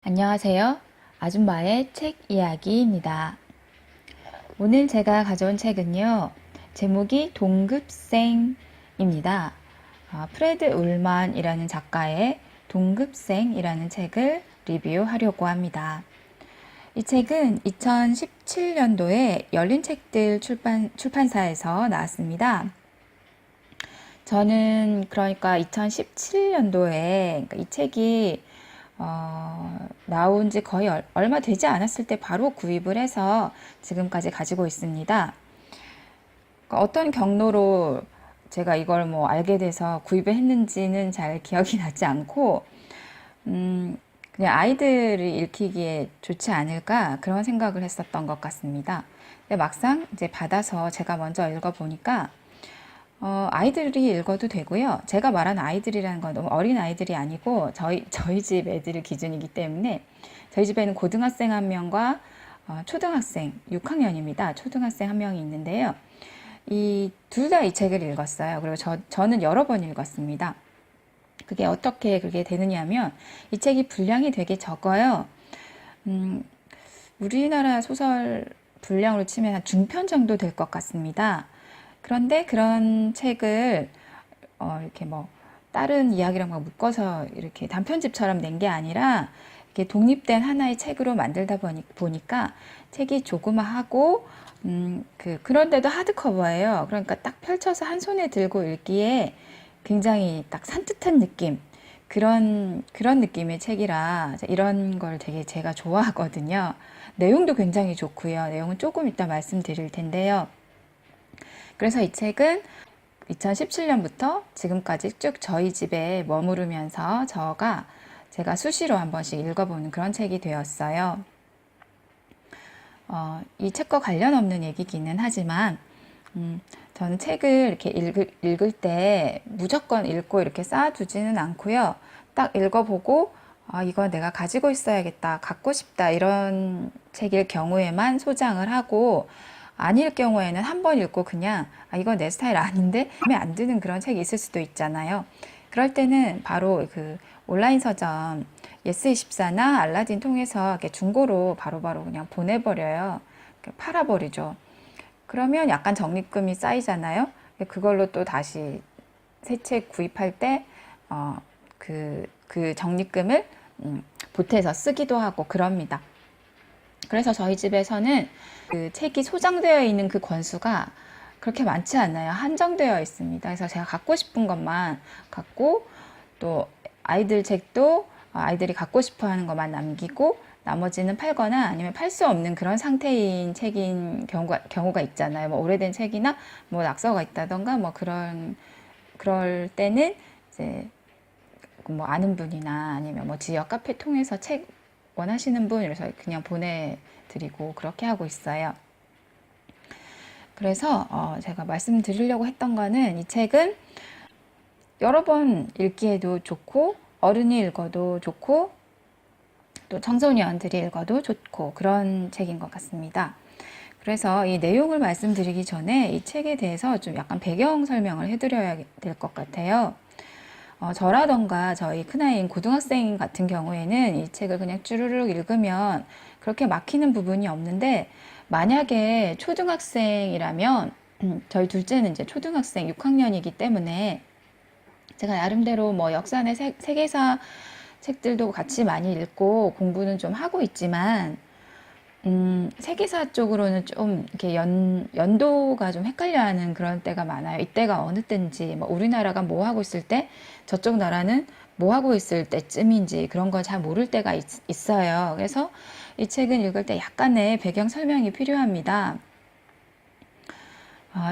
안녕하세요. 아줌마의 책 이야기입니다. 오늘 제가 가져온 책은요, 제목이 동급생입니다. 프레드 울만이라는 작가의 동급생이라는 책을 리뷰하려고 합니다. 이 책은 2017년도에 열린책들 출판사에서 나왔습니다. 저는 그러니까 2017년도에 이 책이 나온 지 거의 얼마 되지 않았을 때 바로 구입을 해서 지금까지 가지고 있습니다. 그러니까 어떤 경로로 제가 이걸 알게 돼서 구입을 했는지는 잘 기억이 나지 않고, 그냥 아이들이 읽히기에 좋지 않을까 그런 생각을 했었던 것 같습니다. 근데 막상 이제 받아서 제가 먼저 읽어보니까 아이들이 읽어도 되고요. 제가 말한 아이들이라는 건 너무 어린 아이들이 아니고 저희 집 애들 기준이기 때문에 저희 집에는 고등학생 한 명과 초등학생 6학년입니다. 초등학생 한 명이 있는데요. 이 둘 다 이 책을 읽었어요. 그리고 저는 여러 번 읽었습니다. 그게 어떻게 그게 되느냐면 이 책이 분량이 되게 적어요. 우리나라 소설 분량으로 치면 한 중편 정도 될 것 같습니다. 그런데 그런 책을 이렇게 다른 이야기랑 묶어서 이렇게 단편집처럼 낸 게 아니라 이렇게 독립된 하나의 책으로 만들다 보니까 책이 조그마하고 그런데도 하드커버예요. 그러니까 딱 펼쳐서 한 손에 들고 읽기에 굉장히 딱 산뜻한 느낌, 그런 느낌의 책이라 이런 걸 되게 제가 좋아하거든요. 내용도 굉장히 좋고요. 내용은 조금 이따 말씀드릴 텐데요. 그래서 이 책은 2017년부터 지금까지 쭉 저희 집에 머무르면서 제가 수시로 한 번씩 읽어보는 그런 책이 되었어요. 이 책과 관련 없는 얘기기는 하지만, 저는 책을 이렇게 읽을 때 무조건 읽고 이렇게 쌓아두지는 않고요. 딱 읽어보고, 이거 내가 가지고 있어야겠다, 갖고 싶다, 이런 책일 경우에만 소장을 하고, 아닐 경우에는 한 번 읽고 그냥, 이건 내 스타일 아닌데? 마음에 안 드는 그런 책이 있을 수도 있잖아요. 그럴 때는 바로 그 온라인 서점 예스24나 알라딘 통해서 이렇게 중고로 바로바로 그냥 보내버려요. 팔아버리죠. 그러면 약간 적립금이 쌓이잖아요. 그걸로 또 다시 새 책 구입할 때, 그 적립금을 보태서 쓰기도 하고 그럽니다. 그래서 저희 집에서는 그 책이 소장되어 있는 그 권수가 그렇게 많지 않아요. 한정되어 있습니다. 그래서 제가 갖고 싶은 것만 갖고, 또 아이들 책도 아이들이 갖고 싶어 하는 것만 남기고, 나머지는 팔거나 아니면 팔 수 없는 그런 상태인 책인 경우가 있잖아요. 오래된 책이나 낙서가 있다던가 그럴 때는 이제 아는 분이나 아니면 지역 카페 통해서 책 원하시는 분 이래서 그냥 보내드리고 그렇게 하고 있어요. 그래서 제가 말씀드리려고 했던 거는, 이 책은 여러 번 읽기에도 좋고 어른이 읽어도 좋고 또 청소년들이 읽어도 좋고 그런 책인 것 같습니다. 그래서 이 내용을 말씀드리기 전에 이 책에 대해서 좀 약간 배경 설명을 해드려야 될 것 같아요. 저라던가 저희 큰아이인 고등학생 같은 경우에는 이 책을 그냥 쭈르륵 읽으면 그렇게 막히는 부분이 없는데, 만약에 초등학생이라면, 저희 둘째는 이제 초등학생 6학년이기 때문에 제가 나름대로 역사나 세계사 책들도 같이 많이 읽고 공부는 좀 하고 있지만, 세계사 쪽으로는 좀 이렇게 연도가 좀 헷갈려 하는 그런 때가 많아요. 이때가 어느 때인지, 우리나라가 뭐 하고 있을 때, 저쪽 나라는 뭐 하고 있을 때쯤인지 그런 걸 잘 모를 때가 있어요. 그래서 이 책은 읽을 때 약간의 배경 설명이 필요합니다.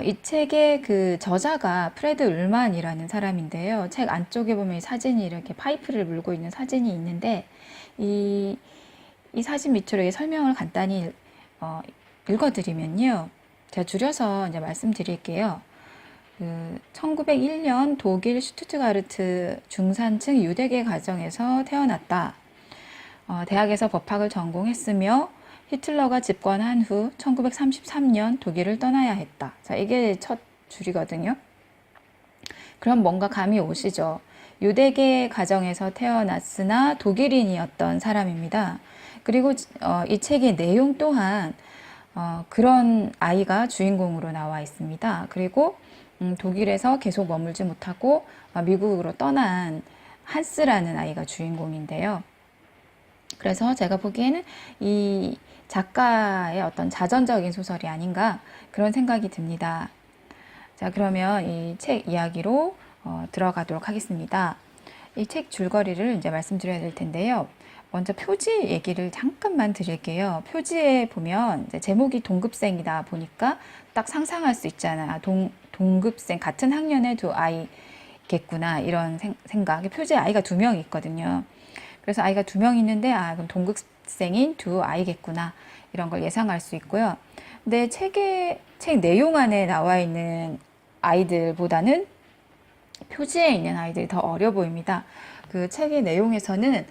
이 책의 그 저자가 프레드 울만이라는 사람인데요. 책 안쪽에 보면 이 사진이 이렇게 파이프를 물고 있는 사진이 있는데, 이 사진 밑으로 이 설명을 간단히 읽어드리면요. 제가 줄여서 이제 말씀드릴게요. 1901년 독일 슈투트가르트 중산층 유대계 가정에서 태어났다. 대학에서 법학을 전공했으며 히틀러가 집권한 후 1933년 독일을 떠나야 했다. 자, 이게 첫 줄이거든요. 그럼 뭔가 감이 오시죠? 유대계 가정에서 태어났으나 독일인이었던 사람입니다. 그리고 이 책의 내용 또한 그런 아이가 주인공으로 나와 있습니다. 그리고 독일에서 계속 머물지 못하고 미국으로 떠난 한스라는 아이가 주인공인데요. 그래서 제가 보기에는 이 작가의 어떤 자전적인 소설이 아닌가 그런 생각이 듭니다. 자, 그러면 이 책 이야기로 들어가도록 하겠습니다. 이 책 줄거리를 이제 말씀드려야 될 텐데요. 먼저 표지 얘기를 잠깐만 드릴게요. 표지에 보면 이제 제목이 동급생이다 보니까 딱 상상할 수 있잖아. 동급생, 같은 학년의 두 아이겠구나. 이런 생각. 표지에 아이가 2명 있거든요. 그래서 아이가 2명 있는데, 그럼 동급생인 두 아이겠구나. 이런 걸 예상할 수 있고요. 근데 책 내용 안에 나와 있는 아이들보다는 표지에 있는 아이들이 더 어려 보입니다. 그 책의 내용에서는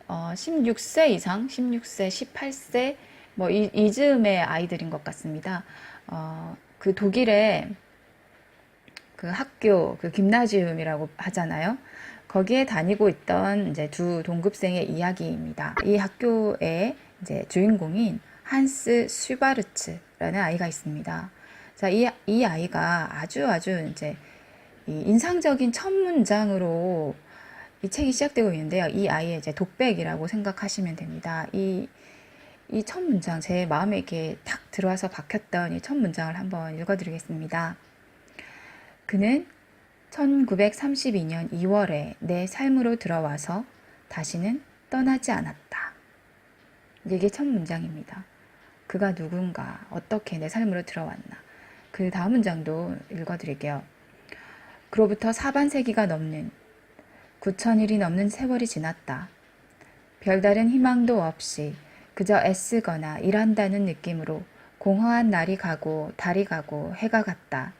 16세 이상, 16세, 18세, 뭐 이즈음의 아이들인 것 같습니다. 그 독일의 그 학교, 그 김나지움이라고 하잖아요. 거기에 다니고 있던 이제 두 동급생의 이야기입니다. 이 학교의 이제 주인공인 한스 슈바르츠라는 아이가 있습니다. 자, 이 아이가 아주 이제 이 인상적인 첫 문장으로 이 책이 시작되고 있는데요. 이 아이의 이제 독백이라고 생각하시면 됩니다. 이 첫 문장, 제 마음에 이렇게 탁 들어와서 박혔던 이 첫 문장을 한번 읽어드리겠습니다. 그는 1932년 2월에 내 삶으로 들어와서 다시는 떠나지 않았다. 이게 첫 문장입니다. 그가 누군가, 어떻게 내 삶으로 들어왔나. 그 다음 문장도 읽어드릴게요. 그로부터 사반세기가 넘는 9,000일이 넘는 세월이 지났다. 별다른 희망도 없이 그저 애쓰거나 일한다는 느낌으로 공허한 날이 가고 달이 가고 해가 갔다.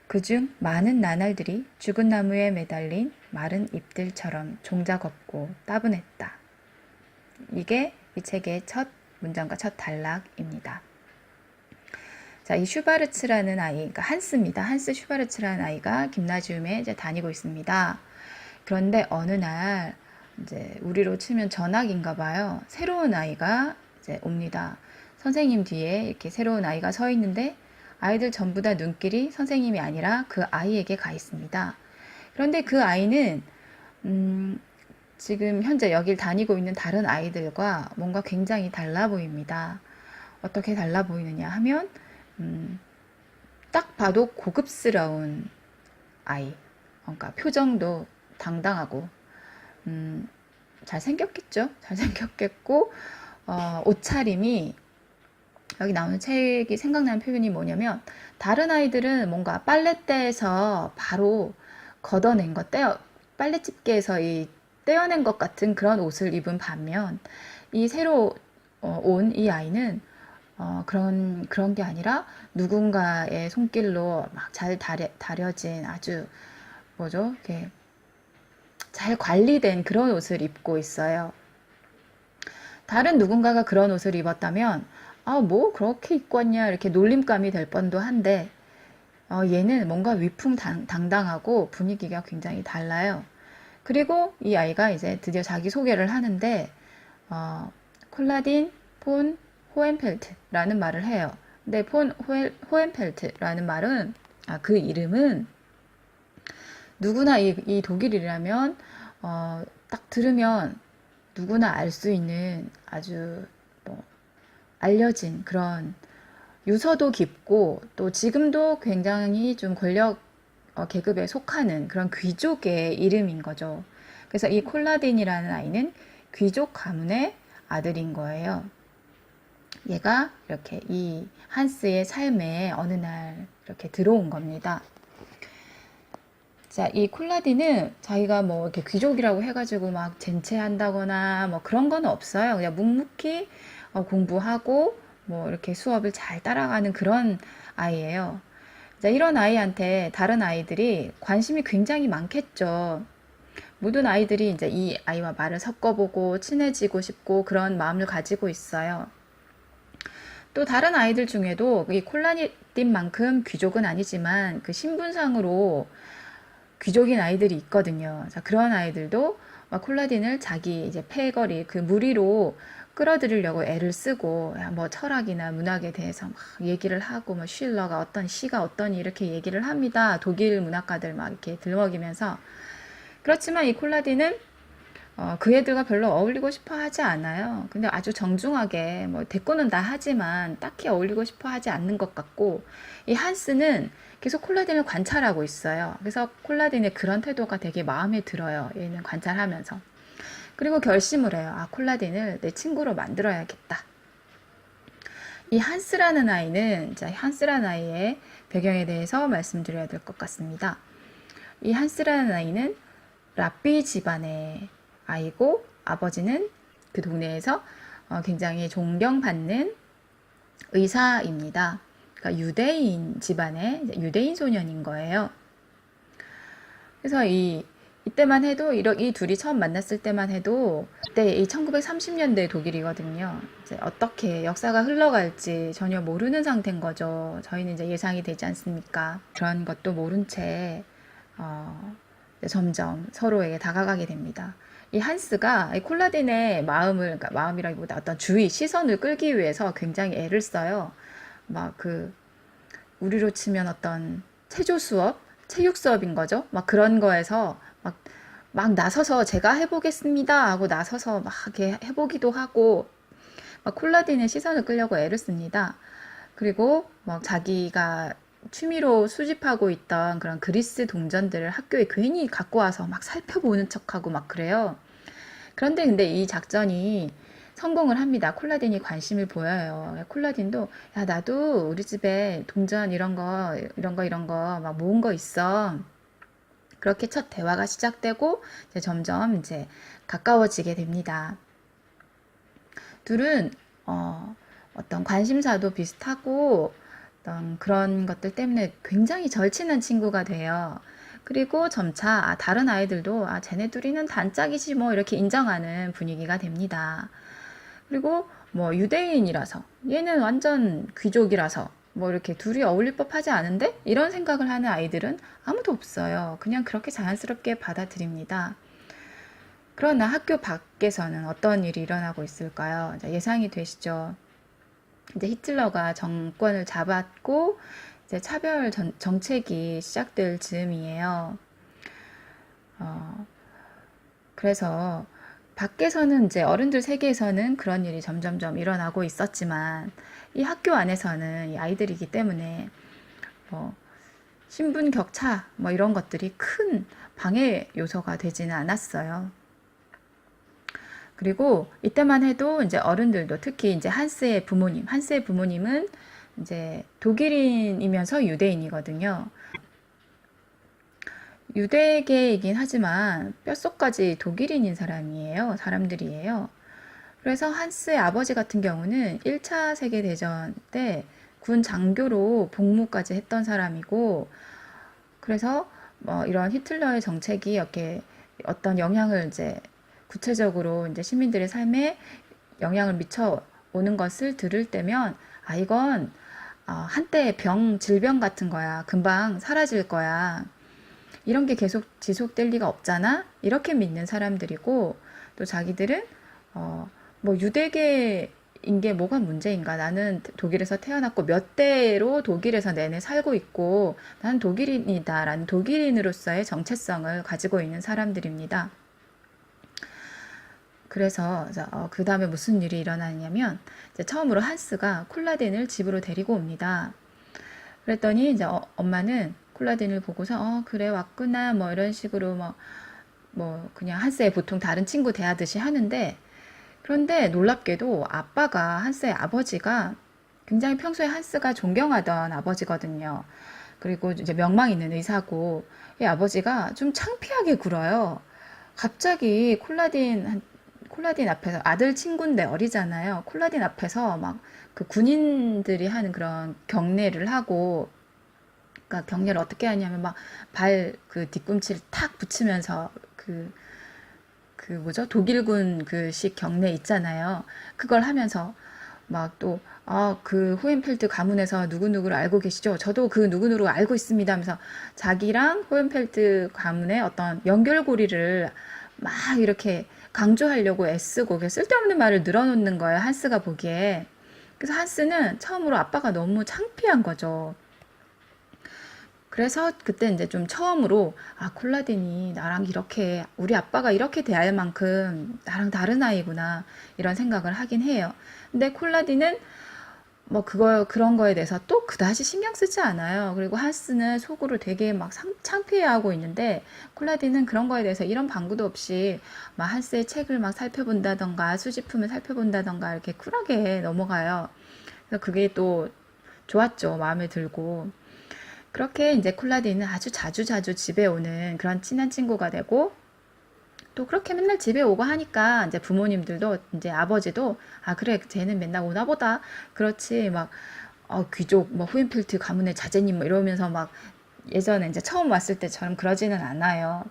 그중 많은 나날들이 죽은 나무에 매달린 마른 잎들처럼 종작없고 따분했다. 이게 이 책의 첫 문장과 첫 단락입니다. 자, 이 슈바르츠라는 아이, 그러니까 한스입니다. 한스 슈바르츠라는 아이가 김나지움에 이제 다니고 있습니다. 그런데 어느 날 이제 우리로 치면 전학인가 봐요. 새로운 아이가 이제 옵니다. 선생님 뒤에 이렇게 새로운 아이가 서 있는데 아이들 전부 다 눈길이 선생님이 아니라 그 아이에게 가 있습니다. 그런데 그 아이는 지금 현재 여길 다니고 있는 다른 아이들과 뭔가 굉장히 달라 보입니다. 어떻게 달라 보이느냐 하면 딱 봐도 고급스러운 아이. 그러니까 표정도 당당하고 잘생겼겠죠? 잘생겼겠고 옷차림이 여기 나오는 책이 생각나는 표현이 뭐냐면 다른 아이들은 뭔가 빨랫대에서 바로 걷어낸 것, 빨래집게에서 떼어낸 것 같은 그런 옷을 입은 반면 이 새로 온 이 아이는 그런 게 아니라 누군가의 손길로 막 잘 다려진 아주 뭐죠? 이렇게 잘 관리된 그런 옷을 입고 있어요. 다른 누군가가 그런 옷을 입었다면 뭐 그렇게 입고 왔냐 이렇게 놀림감이 될 뻔도 한데 얘는 뭔가 위풍당당하고 분위기가 굉장히 달라요. 그리고 이 아이가 이제 드디어 자기 소개를 하는데 콜라딘 폰 호헨펠트라는 말을 해요. 근데 폰 호헨펠트라는 말은 그 이름은 누구나 이 독일이라면 딱 들으면 누구나 알 수 있는 아주 알려진 그런 유서도 깊고 또 지금도 굉장히 좀 권력 계급에 속하는 그런 귀족의 이름인 거죠. 그래서 이 콜라딘이라는 아이는 귀족 가문의 아들인 거예요. 얘가 이렇게 이 한스의 삶에 어느 날 이렇게 들어온 겁니다. 자, 이 콜라딘은 자기가 뭐 이렇게 귀족이라고 해가지고 막 젠체한다거나 뭐 그런 건 없어요. 그냥 묵묵히 공부하고 뭐 이렇게 수업을 잘 따라가는 그런 아이예요. 자, 이런 아이한테 다른 아이들이 관심이 굉장히 많겠죠. 모든 아이들이 이제 이 아이와 말을 섞어보고 친해지고 싶고 그런 마음을 가지고 있어요. 또 다른 아이들 중에도 이 콜라딘만큼 귀족은 아니지만 그 신분상으로 귀족인 아이들이 있거든요. 자, 그런 아이들도 막 콜라딘을 자기 이제 패거리 그 무리로 끌어들이려고 애를 쓰고 뭐 철학이나 문학에 대해서 막 얘기를 하고 뭐 쉴러가 어떤 시가 어떠니 이렇게 얘기를 합니다. 독일 문학가들 막 이렇게 들먹이면서. 그렇지만 이 콜라딘은 그 애들과 별로 어울리고 싶어 하지 않아요. 근데 아주 정중하게 뭐 대꾸는 다 하지만 딱히 어울리고 싶어 하지 않는 것 같고, 이 한스는 계속 콜라딘을 관찰하고 있어요. 그래서 콜라딘의 그런 태도가 되게 마음에 들어요. 얘는 관찰하면서. 그리고 결심을 해요. 아, 콜라딘을 내 친구로 만들어야겠다. 이 한스라는 아이는, 자, 한스라는 아이의 배경에 대해서 말씀드려야 될 것 같습니다. 이 한스라는 아이는 랍비 집안의 아이고, 아버지는 그 동네에서 굉장히 존경받는 의사입니다. 그러니까 유대인 집안의 유대인 소년인 거예요. 그래서 이때만 해도 이 둘이 처음 만났을 때만 해도 그때 이 1930년대 독일이거든요. 이제 어떻게 역사가 흘러갈지 전혀 모르는 상태인 거죠. 저희는 이제 예상이 되지 않습니까? 그런 것도 모른 채 점점 서로에게 다가가게 됩니다. 이 한스가 이 콜라딘의 마음을, 그러니까 마음이라기보다 어떤 주의, 시선을 끌기 위해서 굉장히 애를 써요. 막 우리로 치면 어떤 체조 수업, 체육 수업인 거죠. 막 그런 거에서 막 나서서 제가 해보겠습니다 하고 나서서 막 이렇게 해보기도 하고, 막 콜라딘의 시선을 끌려고 애를 씁니다. 그리고 막 자기가 취미로 수집하고 있던 그런 그리스 동전들을 학교에 괜히 갖고 와서 막 살펴보는 척하고 막 그래요. 그런데 근데 이 작전이 성공을 합니다. 콜라딘이 관심을 보여요. 콜라딘도 야, 나도 우리 집에 동전 이런 거 막 모은 거 있어. 그렇게 첫 대화가 시작되고 이제 점점 이제 가까워지게 됩니다. 둘은 어떤 관심사도 비슷하고 어떤 그런 것들 때문에 굉장히 절친한 친구가 돼요. 그리고 점차 다른 아이들도 쟤네 둘이는 단짝이지 뭐 이렇게 인정하는 분위기가 됩니다. 그리고 뭐 유대인이라서 얘는 완전 귀족이라서 뭐 이렇게 둘이 어울릴 법하지 않은데 이런 생각을 하는 아이들은 아무도 없어요. 그냥 그렇게 자연스럽게 받아들입니다. 그러나 학교 밖에서는 어떤 일이 일어나고 있을까요? 예상이 되시죠? 이제 히틀러가 정권을 잡았고 이제 차별 정책이 시작될 즈음이에요. 그래서 밖에서는 이제 어른들 세계에서는 그런 일이 점점점 일어나고 있었지만 이 학교 안에서는 이 아이들이기 때문에 뭐 신분 격차 뭐 이런 것들이 큰 방해 요소가 되지는 않았어요. 그리고 이때만 해도 이제 어른들도 특히 이제 한스의 부모님은 이제 독일인이면서 유대인이거든요. 유대계이긴 하지만 뼛속까지 독일인인 사람들이에요. 그래서 한스의 아버지 같은 경우는 1차 세계대전 때 군 장교로 복무까지 했던 사람이고, 그래서 뭐 이런 히틀러의 정책이 이렇게 어떤 영향을 이제 구체적으로 이제 시민들의 삶에 영향을 미쳐 오는 것을 들을 때면 이건 한때 질병 같은 거야. 금방 사라질 거야. 이런 게 계속 지속될 리가 없잖아. 이렇게 믿는 사람들이고, 또 자기들은 뭐 유대계인 게 뭐가 문제인가? 나는 독일에서 태어났고 몇 대로 독일에서 내내 살고 있고 나는 독일인이다라는 독일인으로서의 정체성을 가지고 있는 사람들입니다. 그래서 그 다음에 무슨 일이 일어나냐면 이제 처음으로 한스가 콜라딘을 집으로 데리고 옵니다. 그랬더니 이제 엄마는 콜라딘을 보고서 그래 왔구나 뭐 이런 식으로 뭐 그냥 한스의 보통 다른 친구 대하듯이 하는데, 그런데 놀랍게도 아빠가 한스의 아버지가 굉장히 평소에 한스가 존경하던 아버지거든요. 그리고 이제 명망 있는 의사고 이 아버지가 좀 창피하게 굴어요. 갑자기 콜라딘 앞에서 아들 친구인데 어리잖아요. 콜라딘 앞에서 막 그 군인들이 하는 그런 경례를 하고, 그러니까 경례를 어떻게 하냐면 막 그 뒤꿈치를 탁 붙이면서 그 뭐죠? 독일군 그 식 경례 있잖아요. 그걸 하면서 막 또, 그 호hen펠트 가문에서 누구누구를 알고 계시죠? 저도 그 누구누구 알고 있습니다 하면서 자기랑 호hen펠트 가문의 어떤 연결고리를 막 이렇게 강조하려고 애쓰고 쓸데없는 말을 늘어놓는 거예요. 한스가 보기에. 그래서 한스는 처음으로 아빠가 너무 창피한 거죠. 그래서 그때 이제 좀 처음으로 콜라딘이 나랑 이렇게 우리 아빠가 이렇게 대할 만큼 나랑 다른 아이구나 이런 생각을 하긴 해요. 근데 콜라딘은 뭐 그런 거에 대해서 또 그다지 신경 쓰지 않아요. 그리고 한스는 속으로 되게 막 창피해하고 있는데 콜라딘은 그런 거에 대해서 이런 방구도 없이 막 한스의 책을 막 살펴본다던가 수집품을 살펴본다던가 이렇게 쿨하게 넘어가요. 그래서 그게 또 좋았죠. 마음에 들고. 그렇게 이제 콜라딘은 아주 자주자주 집에 오는 그런 친한 친구가 되고 또 그렇게 맨날 집에 오고 하니까 이제 부모님들도 이제 아버지도 그래 쟤는 맨날 오나 보다 그렇지 막 귀족 뭐 후인필트 가문의 자제님 뭐 이러면서 막 예전에 이제 처음 왔을 때처럼 그러지는 않아요.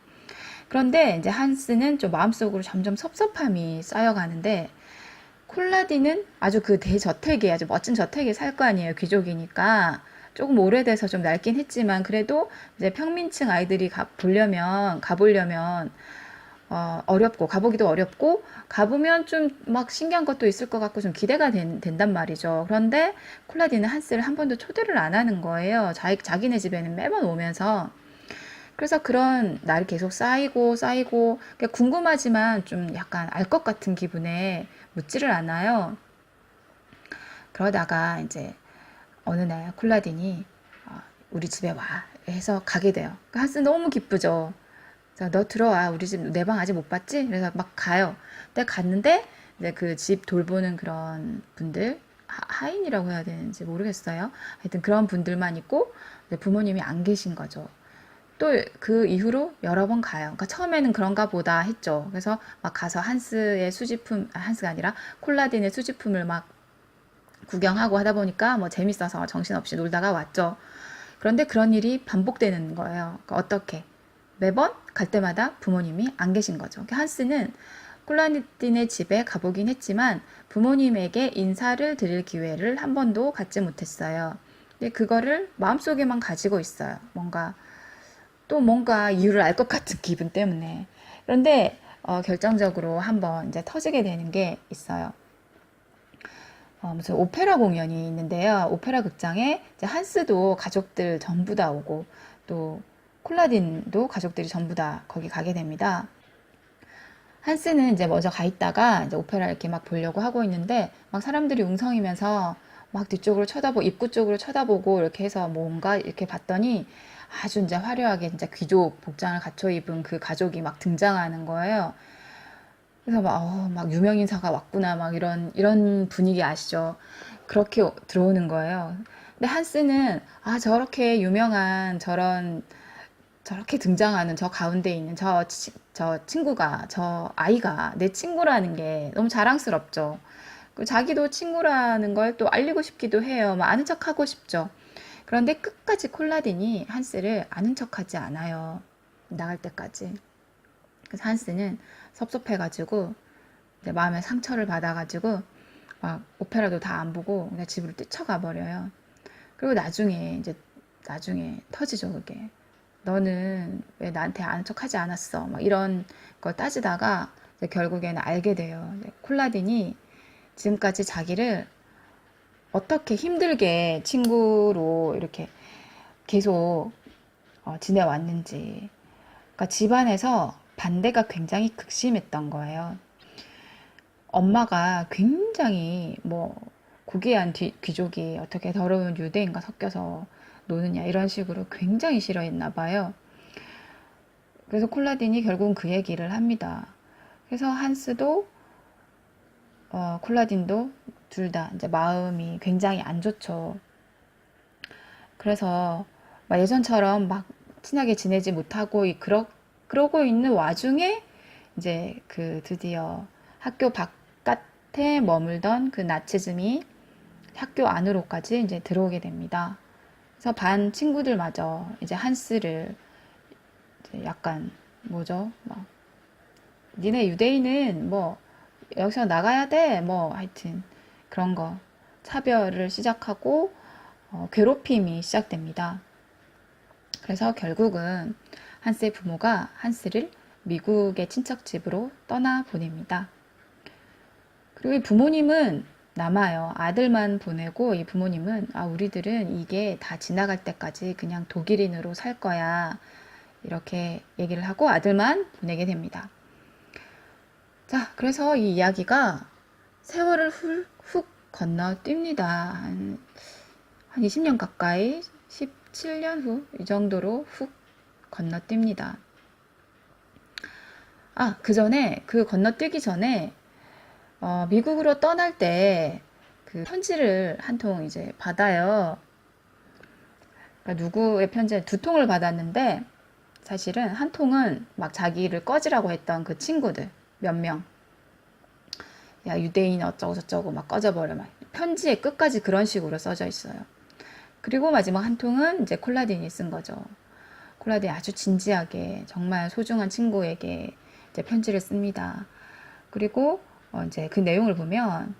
그런데 이제 한스는 좀 마음속으로 점점 섭섭함이 쌓여가는데 콜라디는 아주 그 대저택에 아주 멋진 저택에 살 거 아니에요. 귀족이니까. 조금 오래돼서 좀 낡긴 했지만 그래도 이제 평민층 아이들이 가보려면 어렵고 가보기도 어렵고 가보면 좀 막 신기한 것도 있을 것 같고 좀 기대가 된단 말이죠. 그런데 콜라디는 한스를 한 번도 초대를 안 하는 거예요. 자기네 집에는 매번 오면서. 그래서 그런 날이 계속 쌓이고 궁금하지만 좀 약간 알 것 같은 기분에 묻지를 않아요. 그러다가 이제 어느 날 콜라딘이 우리 집에 와 해서 가게 돼요. 그러니까 한스 너무 기쁘죠. 그래서 너 들어와 우리 집 내 방 아직 못 봤지? 그래서 막 가요. 근데 갔는데 이제 그 집 돌보는 그런 분들 하인이라고 해야 되는지 모르겠어요. 하여튼 그런 분들만 있고 부모님이 안 계신 거죠. 또 그 이후로 여러 번 가요. 그러니까 처음에는 그런가 보다 했죠. 그래서 막 가서 한스의 수집품, 한스가 아니라 콜라딘의 수집품을 막 구경하고 하다 보니까 뭐 재밌어서 정신없이 놀다가 왔죠. 그런데 그런 일이 반복되는 거예요. 그러니까 어떻게? 매번 갈 때마다 부모님이 안 계신 거죠. 그러니까 한스는 콜라딘의 집에 가보긴 했지만 부모님에게 인사를 드릴 기회를 한 번도 갖지 못했어요. 근데 그거를 마음속에만 가지고 있어요. 뭔가 이유를 알 것 같은 기분 때문에. 그런데 결정적으로 한번 이제 터지게 되는 게 있어요. 무슨 오페라 공연이 있는데요. 오페라 극장에 이제 한스도 가족들 전부 다 오고 또 콜라딘도 가족들이 전부 다 거기 가게 됩니다. 한스는 이제 먼저 가 있다가 이제 오페라 이렇게 막 보려고 하고 있는데 막 사람들이 웅성이면서 막 뒤쪽으로 입구 쪽으로 쳐다보고 이렇게 해서 뭔가 이렇게 봤더니 아주 이제 화려하게 진짜 귀족 복장을 갖춰 입은 그 가족이 막 등장하는 거예요. 그래서 막 유명인사가 왔구나 막 이런 분위기 아시죠? 그렇게 들어오는 거예요. 근데 한스는 저렇게 유명한 저렇게 등장하는 저 가운데 있는 저 친구가, 저 아이가 내 친구라는 게 너무 자랑스럽죠. 자기도 친구라는 걸 또 알리고 싶기도 해요. 막 아는 척 하고 싶죠. 그런데 끝까지 콜라딘이 한스를 아는 척 하지 않아요. 나갈 때까지. 그래서 한스는 섭섭해가지고, 이제 마음에 상처를 받아가지고, 막 오페라도 다 안 보고 그냥 집으로 뛰쳐가 버려요. 그리고 나중에 터지죠, 그게. 너는 왜 나한테 아는 척 하지 않았어? 막 이런 걸 따지다가 결국에는 알게 돼요. 콜라딘이 지금까지 자기를 어떻게 힘들게 친구로 이렇게 계속 지내왔는지. 그러니까 집안에서 반대가 굉장히 극심했던 거예요. 엄마가 굉장히 뭐 고귀한 귀족이 어떻게 더러운 유대인과 섞여서 노느냐 이런 식으로 굉장히 싫어했나 봐요. 그래서 콜라딘이 결국은 그 얘기를 합니다. 그래서 한스도 콜라딘도 둘 다 이제 마음이 굉장히 안 좋죠. 그래서 막 예전처럼 막 친하게 지내지 못하고 그러고 있는 와중에 이제 그 드디어 학교 바깥에 머물던 그 나치즘이 학교 안으로까지 이제 들어오게 됩니다. 그래서 반 친구들마저 이제 한스를 이제 약간 뭐죠? 막 니네 유대인은 뭐 여기서 나가야 돼. 뭐 하여튼 그런 거 차별을 시작하고 괴롭힘이 시작됩니다. 그래서 결국은 한스의 부모가 한스를 미국의 친척집으로 떠나 보냅니다. 그리고 이 부모님은 남아요. 아들만 보내고 이 부모님은 우리들은 이게 다 지나갈 때까지 그냥 독일인으로 살 거야. 이렇게 얘기를 하고 아들만 보내게 됩니다. 자, 그래서 이 이야기가 세월을 훅 건너뜁니다. 한 20년 가까이, 17년 후, 이 정도로 훅 건너뜁니다. 그 전에, 그 건너뛰기 전에, 미국으로 떠날 때 그 편지를 한 통 이제 받아요. 그러니까 누구의 편지를 2통을 받았는데, 사실은 한 통은 막 자기를 꺼지라고 했던 그 친구들 몇 명. 야, 유대인 어쩌고 저쩌고 막 꺼져버려. 막 편지에 끝까지 그런 식으로 써져 있어요. 그리고 마지막 한 통은 이제 콜라딘이 쓴 거죠. 콜라딘이 아주 진지하게 정말 소중한 친구에게 이제 편지를 씁니다. 그리고 이제 그 내용을 보면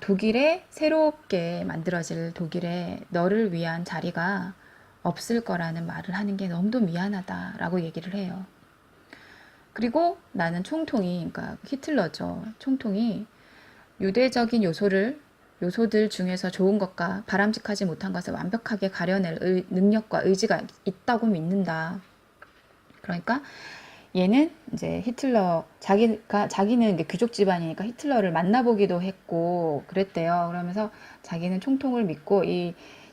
독일에 새롭게 만들어질 독일에 너를 위한 자리가 없을 거라는 말을 하는 게 너무도 미안하다라고 얘기를 해요. 그리고 나는 총통이, 그러니까 히틀러죠. 총통이 유대적인 요소들 중에서 좋은 것과 바람직하지 못한 것을 완벽하게 가려낼 능력과 의지가 있다고 믿는다. 그러니까 얘는 이제 히틀러, 자기는 이제 귀족 집안이니까 히틀러를 만나보기도 했고 그랬대요. 그러면서 자기는 총통을 믿고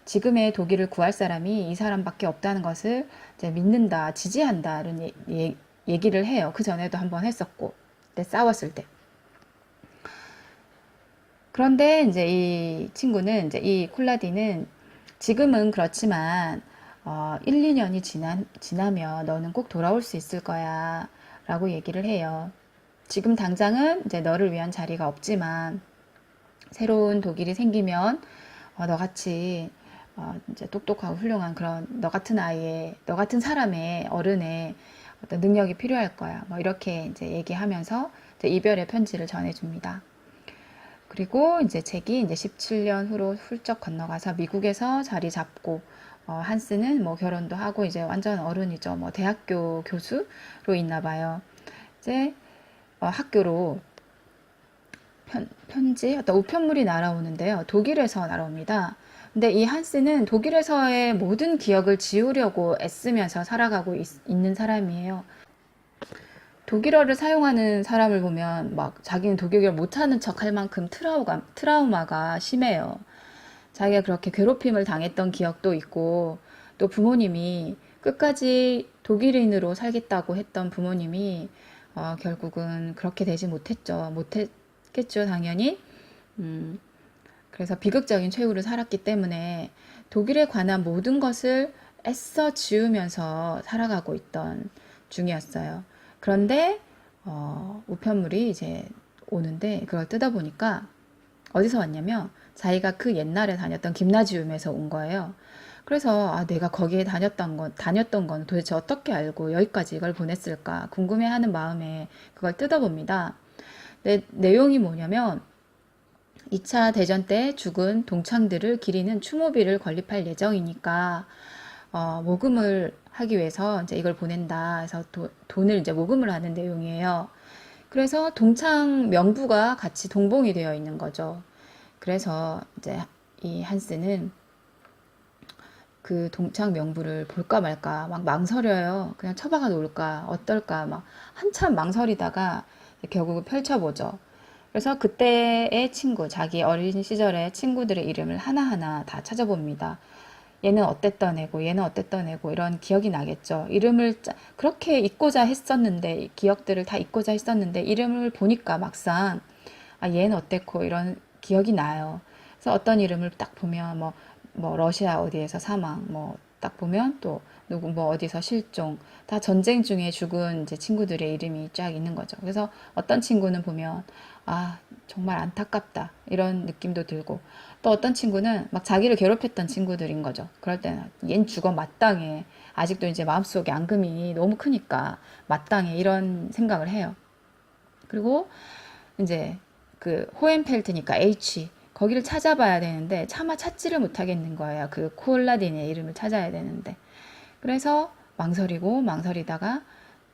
지금의 독일을 구할 사람이 이 사람밖에 없다는 것을 이제 믿는다, 지지한다, 이런 얘기를 해요. 그 전에도 한번 했었고, 그때 싸웠을 때. 그런데 이제 이 친구는, 이제 이 콜라디는 지금은 그렇지만, 1, 2년이 지나면 너는 꼭 돌아올 수 있을 거야. 라고 얘기를 해요. 지금 당장은 이제 너를 위한 자리가 없지만, 새로운 독일이 생기면, 너같이, 이제 똑똑하고 훌륭한 그런 너 같은 너 같은 사람의 어른의 어떤 능력이 필요할 거야. 뭐 이렇게 이제 얘기하면서 이제 이별의 편지를 전해줍니다. 그리고 이제 책이 이제 17년 후로 훌쩍 건너가서 미국에서 자리 잡고, 한스는 뭐 결혼도 하고 이제 완전 어른이죠. 뭐 대학교 교수로 있나 봐요. 이제 학교로 편지, 어떤 우편물이 날아오는데요. 독일에서 날아옵니다. 근데 이 한스는 독일에서의 모든 기억을 지우려고 애쓰면서 살아가고 있는 사람이에요. 독일어를 사용하는 사람을 보면 막 자기는 독일어를 못하는 척 할 만큼 트라우마가 심해요. 자기가 그렇게 괴롭힘을 당했던 기억도 있고, 또 부모님이 끝까지 독일인으로 살겠다고 했던 부모님이 결국은 그렇게 되지 못했겠죠, 당연히. 음, 그래서 비극적인 최후를 살았기 때문에 독일에 관한 모든 것을 애써 지우면서 살아가고 있던 중이었어요. 그런데 우편물이 이제 오는데 그걸 뜯어보니까 어디서 왔냐면 자기가 그 옛날에 다녔던 김나지움에서 온 거예요. 그래서 내가 거기에 다녔던 건 도대체 어떻게 알고 여기까지 이걸 보냈을까 궁금해하는 마음에 그걸 뜯어봅니다. 내용이 뭐냐면 2차 대전 때 죽은 동창들을 기리는 추모비를 건립할 예정이니까 모금을 하기 위해서 이제 이걸 보낸다. 해서 돈을 이제 모금을 하는 내용이에요. 그래서 동창 명부가 같이 동봉이 되어 있는 거죠. 그래서 이제 이 한스는 그 동창 명부를 볼까 말까 막 망설여요. 그냥 처박아 놓을까 어떨까 막 한참 망설이다가 결국은 펼쳐보죠. 그래서 그때의 친구, 자기 어린 시절의 친구들의 이름을 하나하나 다 찾아봅니다. 얘는 어땠던 애고, 얘는 어땠던 애고, 이런 기억이 나겠죠. 그렇게 잊고자 했었는데, 기억들을 다 잊고자 했었는데, 이름을 보니까 막상, 얘는 어땠고, 이런 기억이 나요. 그래서 어떤 이름을 딱 보면, 러시아 어디에서 사망, 딱 보면 또, 어디서 실종, 다 전쟁 중에 죽은 이제 친구들의 이름이 쫙 있는 거죠. 그래서 어떤 친구는 보면, 정말 안타깝다. 이런 느낌도 들고, 또 어떤 친구는 막 자기를 괴롭혔던 친구들인 거죠. 그럴 때는 얜 죽어 마땅해. 아직도 이제 마음속에 앙금이 너무 크니까 마땅해. 이런 생각을 해요. 그리고 이제 그 호헨펠트니까 H. 거기를 찾아봐야 되는데 차마 찾지를 못하겠는 거예요. 그 콜라딘의 이름을 찾아야 되는데. 그래서 망설이고 망설이다가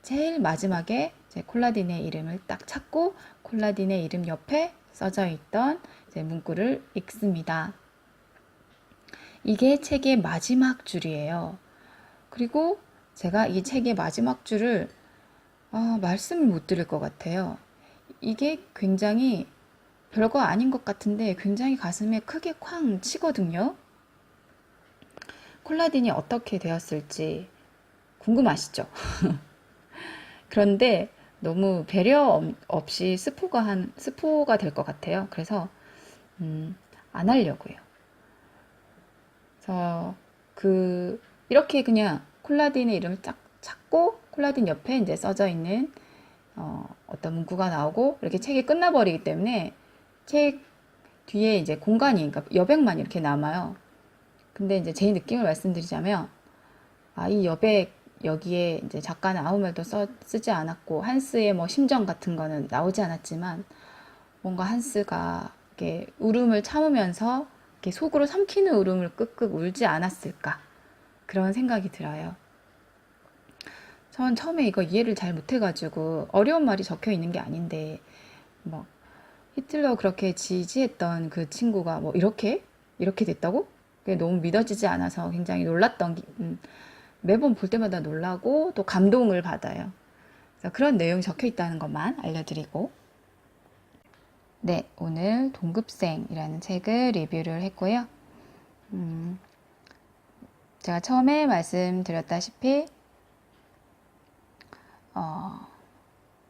제일 마지막에 이제 콜라딘의 이름을 딱 찾고 콜라딘의 이름 옆에 써져 있던 이제 문구를 읽습니다. 이게 책의 마지막 줄이에요. 그리고 제가 이 책의 마지막 줄을 말씀을 못 드릴 것 같아요. 이게 굉장히 별거 아닌 것 같은데 굉장히 가슴에 크게 쾅 치거든요. 콜라딘이 어떻게 되었을지 궁금하시죠? 그런데 너무 배려 없이 스포가 될 것 같아요. 그래서 안 하려고요. 그래서 이렇게 그냥 콜라딘의 이름을 딱 찾고 콜라딘 옆에 이제 써져 있는 어떤 문구가 나오고 이렇게 책이 끝나버리기 때문에 책 뒤에 이제 공간이, 그러니까 여백만 이렇게 남아요. 근데 이제 제 느낌을 말씀드리자면, 이 여백, 여기에 이제 작가는 아무 말도 쓰지 않았고, 한스의 뭐 심정 같은 거는 나오지 않았지만, 뭔가 한스가 이렇게 울음을 참으면서 이렇게 속으로 삼키는 울음을 끄끄 울지 않았을까. 그런 생각이 들어요. 전 처음에 이거 이해를 잘 못해가지고, 어려운 말이 적혀 있는 게 아닌데, 뭐, 히틀러 그렇게 지지했던 그 친구가 뭐 이렇게 됐다고? 그게 너무 믿어지지 않아서 굉장히 매번 볼 때마다 놀라고 또 감동을 받아요. 그래서 그런 내용이 적혀 있다는 것만 알려드리고, 네, 오늘 동급생이라는 책을 리뷰를 했고요. 제가 처음에 말씀드렸다시피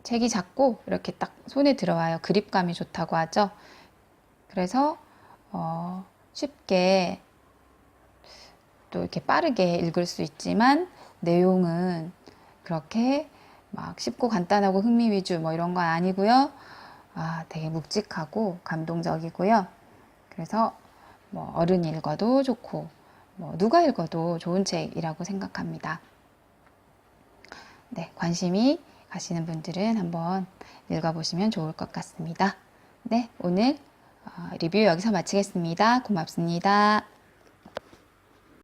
책이 작고 이렇게 딱 손에 들어와요. 그립감이 좋다고 하죠. 그래서 쉽게 또 이렇게 빠르게 읽을 수 있지만 내용은 그렇게 막 쉽고 간단하고 흥미 위주 뭐 이런 건 아니고요. 되게 묵직하고 감동적이고요. 그래서 뭐 어른이 읽어도 좋고 뭐 누가 읽어도 좋은 책이라고 생각합니다. 네, 관심이 가시는 분들은 한번 읽어보시면 좋을 것 같습니다. 네, 오늘 리뷰 여기서 마치겠습니다. 고맙습니다.